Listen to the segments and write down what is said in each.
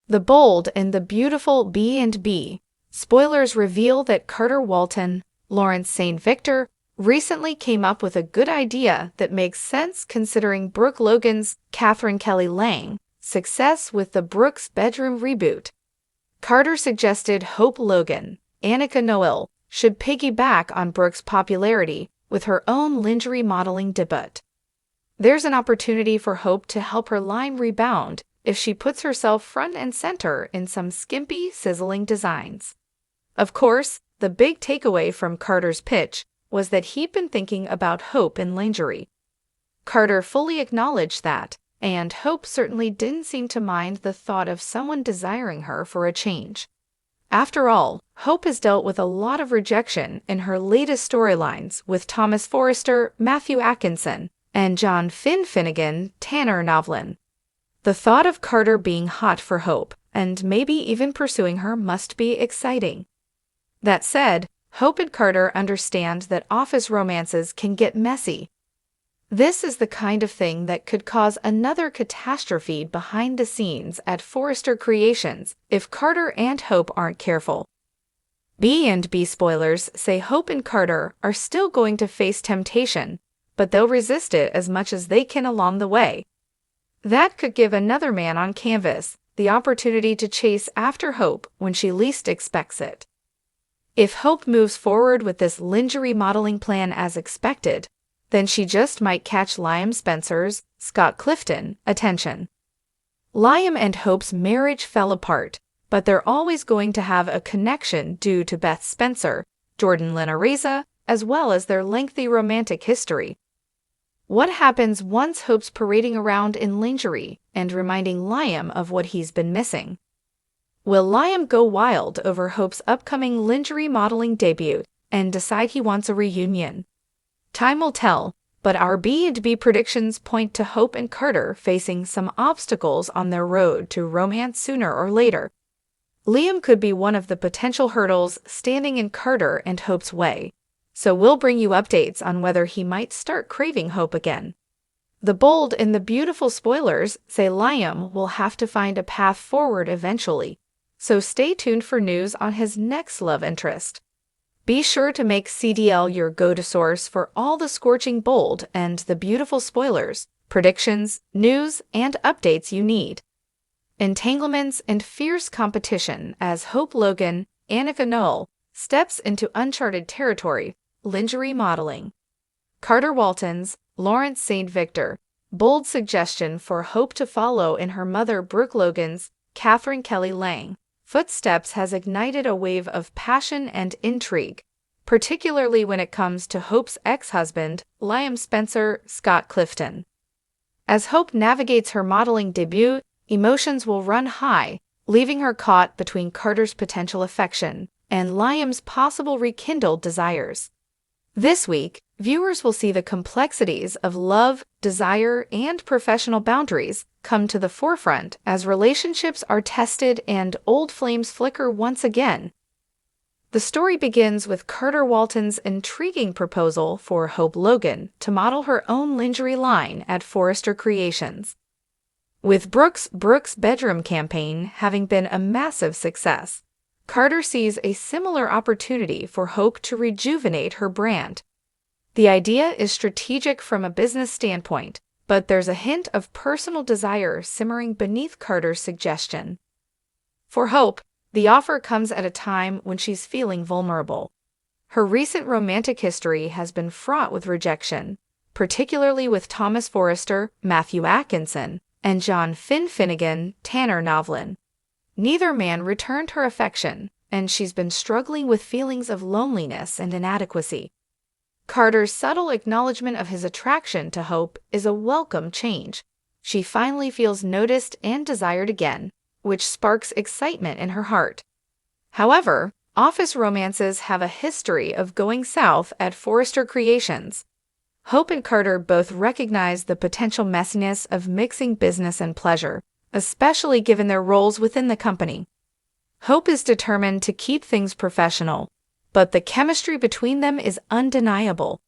The Bold and the Beautiful B&B. Spoilers reveal that Carter Walton, Lawrence St. Victor, recently came up with a good idea that makes sense considering Brooke Logan's Catherine Kelly Lang success with the Brooks bedroom reboot. Carter suggested Hope Logan, Annika Noel, should piggyback on Brooks' popularity with her own lingerie modeling debut. There's an opportunity for Hope to help her line rebound if she puts herself front and center in some skimpy, sizzling designs. Of course, the big takeaway from Carter's pitch was that he'd been thinking about Hope in lingerie. Carter fully acknowledged that, and Hope certainly didn't seem to mind the thought of someone desiring her for a change. After all, Hope has dealt with a lot of rejection in her latest storylines with Thomas Forrester, Matthew Atkinson, and John Finnegan Tanner Novlin. The thought of Carter being hot for Hope, and maybe even pursuing her, must be exciting. That said, Hope and Carter understand that office romances can get messy. This is the kind of thing that could cause another catastrophe behind the scenes at Forrester Creations if Carter and Hope aren't careful. B&B spoilers say Hope and Carter are still going to face temptation, but they'll resist it as much as they can along the way. That could give another man on canvas the opportunity to chase after Hope when she least expects it. If Hope moves forward with this lingerie modeling plan as expected, then she just might catch Liam Spencer's, Scott Clifton, attention. Liam and Hope's marriage fell apart, but they're always going to have a connection due to Beth Spencer, Jordan Lynn, as well as their lengthy romantic history. What happens once Hope's parading around in lingerie and reminding Liam of what he's been missing? Will Liam go wild over Hope's upcoming lingerie modeling debut and decide he wants a reunion? Time will tell, but our B&B predictions point to Hope and Carter facing some obstacles on their road to romance sooner or later. Liam could be one of the potential hurdles standing in Carter and Hope's way, so we'll bring you updates on whether he might start craving Hope again. The Bold and the Beautiful spoilers say Liam will have to find a path forward eventually, so stay tuned for news on his next love interest. Be sure to make CDL your go-to source for all the scorching Bold and the Beautiful spoilers, predictions, news, and updates you need. Entanglements and fierce competition as Hope Logan, Annika Noel, steps into uncharted territory, lingerie modeling. Carter Walton's, Lawrence St. Victor, bold suggestion for Hope to follow in her mother Brooke Logan's, Catherine Kelly Lang, footsteps has ignited a wave of passion and intrigue, particularly when it comes to Hope's ex-husband, Liam Spencer, Scott Clifton. As Hope navigates her modeling debut, emotions will run high, leaving her caught between Carter's potential affection and Liam's possible rekindled desires. This week, viewers will see the complexities of love, desire, and professional boundaries come to the forefront as relationships are tested and old flames flicker once again. The story begins with Carter Walton's intriguing proposal for Hope Logan to model her own lingerie line at Forrester Creations. With Brooks' bedroom campaign having been a massive success, Carter sees a similar opportunity for Hope to rejuvenate her brand. The idea is strategic from a business standpoint, but there's a hint of personal desire simmering beneath Carter's suggestion. For Hope, the offer comes at a time when she's feeling vulnerable. Her recent romantic history has been fraught with rejection, particularly with Thomas Forrester, Matthew Atkinson, and John Finnegan Tanner Novlin. Neither man returned her affection, and she's been struggling with feelings of loneliness and inadequacy. Carter's subtle acknowledgement of his attraction to Hope is a welcome change. She finally feels noticed and desired again, which sparks excitement in her heart. However, office romances have a history of going south at Forrester Creations. Hope and Carter both recognize the potential messiness of mixing business and pleasure, especially given their roles within the company. Hope is determined to keep things professional, but the chemistry between them is undeniable.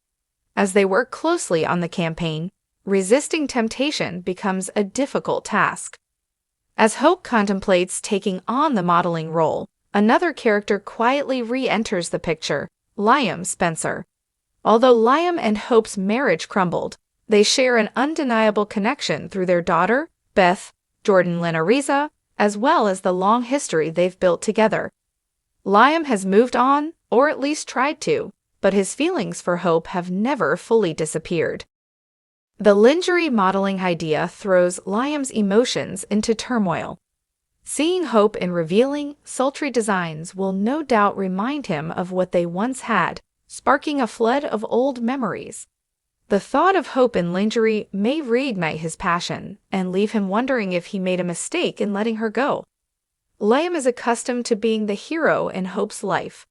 As they work closely on the campaign, resisting temptation becomes a difficult task. As Hope contemplates taking on the modeling role, another character quietly re-enters the picture, Liam Spencer. Although Liam and Hope's marriage crumbled, they share an undeniable connection through their daughter, Beth, Jordan Lynariza, as well as the long history they've built together. Liam has moved on, or at least tried to, but his feelings for Hope have never fully disappeared. The lingerie modeling idea throws Liam's emotions into turmoil. Seeing Hope in revealing, sultry designs will no doubt remind him of what they once had, sparking a flood of old memories. The thought of Hope in lingerie may reignite his passion and leave him wondering if he made a mistake in letting her go. Liam is accustomed to being the hero in Hope's life,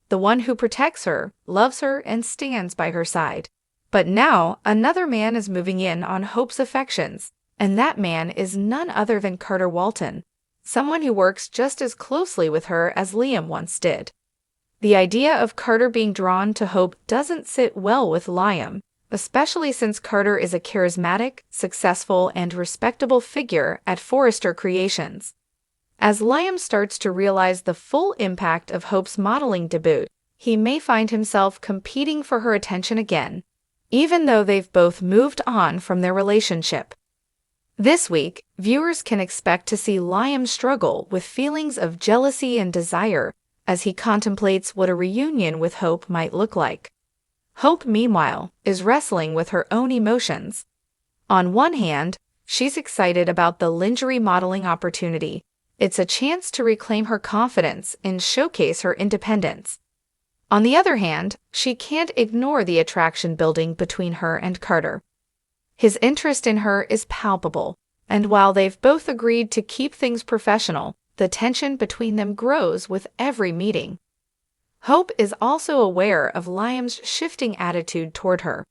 the one who protects her, loves her, and stands by her side. But now, another man is moving in on Hope's affections, and that man is none other than Carter Walton, someone who works just as closely with her as Liam once did. The idea of Carter being drawn to Hope doesn't sit well with Liam, especially since Carter is a charismatic, successful, and respectable figure at Forrester Creations. As Liam starts to realize the full impact of Hope's modeling debut, he may find himself competing for her attention again, even though they've both moved on from their relationship. This week, viewers can expect to see Liam struggle with feelings of jealousy and desire as he contemplates what a reunion with Hope might look like. Hope, meanwhile, is wrestling with her own emotions. On one hand, she's excited about the lingerie modeling opportunity. It's a chance to reclaim her confidence and showcase her independence. On the other hand, she can't ignore the attraction building between her and Carter. His interest in her is palpable, and while they've both agreed to keep things professional, the tension between them grows with every meeting. Hope is also aware of Liam's shifting attitude toward her.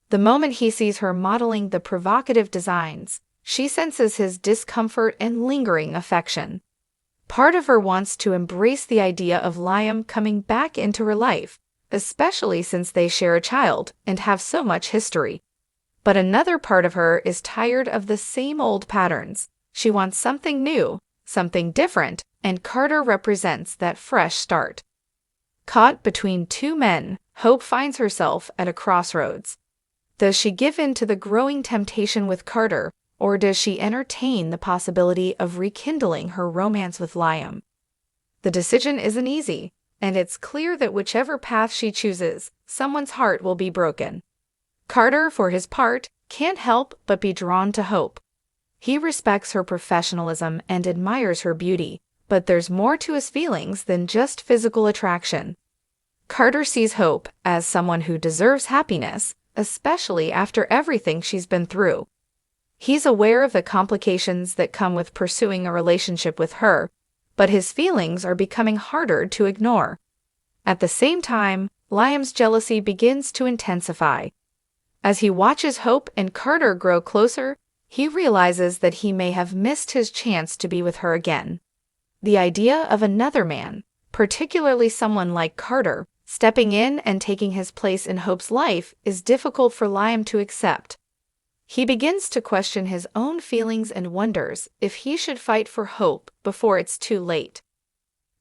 The moment he sees her modeling the provocative designs, she senses his discomfort and lingering affection. Part of her wants to embrace the idea of Liam coming back into her life, especially since they share a child and have so much history. But another part of her is tired of the same old patterns. She wants something new, something different, and Carter represents that fresh start. Caught between two men, Hope finds herself at a crossroads. Does she give in to the growing temptation with Carter, or does she entertain the possibility of rekindling her romance with Liam? The decision isn't easy, and it's clear that whichever path she chooses, someone's heart will be broken. Carter, for his part, can't help but be drawn to Hope. He respects her professionalism and admires her beauty, but there's more to his feelings than just physical attraction. Carter sees Hope as someone who deserves happiness, especially after everything she's been through. He's aware of the complications that come with pursuing a relationship with her, but his feelings are becoming harder to ignore. At the same time, Liam's jealousy begins to intensify. As he watches Hope and Carter grow closer, he realizes that he may have missed his chance to be with her again. The idea of another man, particularly someone like Carter, stepping in and taking his place in Hope's life is difficult for Liam to accept. He begins to question his own feelings and wonders if he should fight for Hope before it's too late.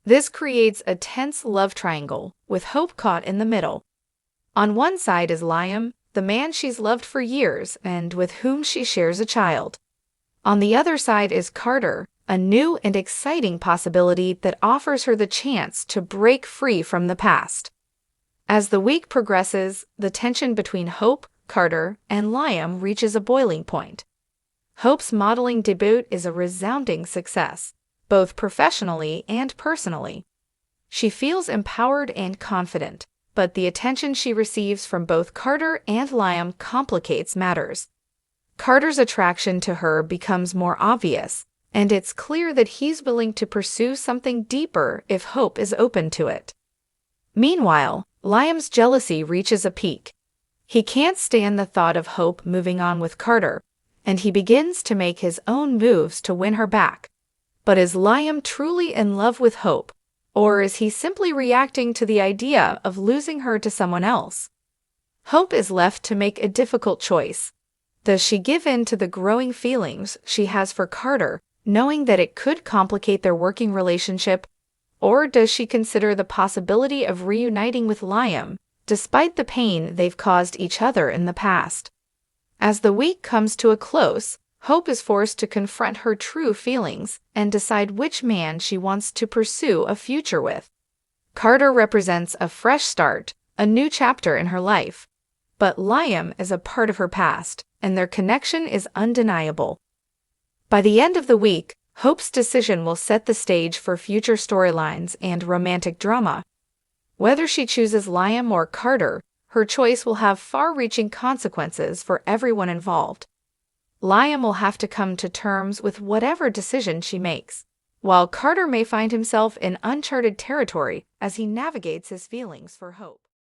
This creates a tense love triangle, with Hope caught in the middle. On one side is Liam, the man she's loved for years and with whom she shares a child. On the other side is Carter, a new and exciting possibility that offers her the chance to break free from the past. As the week progresses, the tension between Hope, Carter, and Liam reaches a boiling point. Hope's modeling debut is a resounding success, both professionally and personally. She feels empowered and confident, but the attention she receives from both Carter and Liam complicates matters. Carter's attraction to her becomes more obvious, and it's clear that he's willing to pursue something deeper if Hope is open to it. Meanwhile, Liam's jealousy reaches a peak. He can't stand the thought of Hope moving on with Carter, and he begins to make his own moves to win her back. But is Liam truly in love with Hope, or is he simply reacting to the idea of losing her to someone else? Hope is left to make a difficult choice. Does she give in to the growing feelings she has for Carter knowing that it could complicate their working relationship? Or does she consider the possibility of reuniting with Liam, despite the pain they've caused each other in the past? As the week comes to a close, Hope is forced to confront her true feelings and decide which man she wants to pursue a future with. Carter represents a fresh start, a new chapter in her life. But Liam is a part of her past, and their connection is undeniable. By the end of the week, Hope's decision will set the stage for future storylines and romantic drama. Whether she chooses Liam or Carter, her choice will have far-reaching consequences for everyone involved. Liam will have to come to terms with whatever decision she makes, while Carter may find himself in uncharted territory as he navigates his feelings for Hope.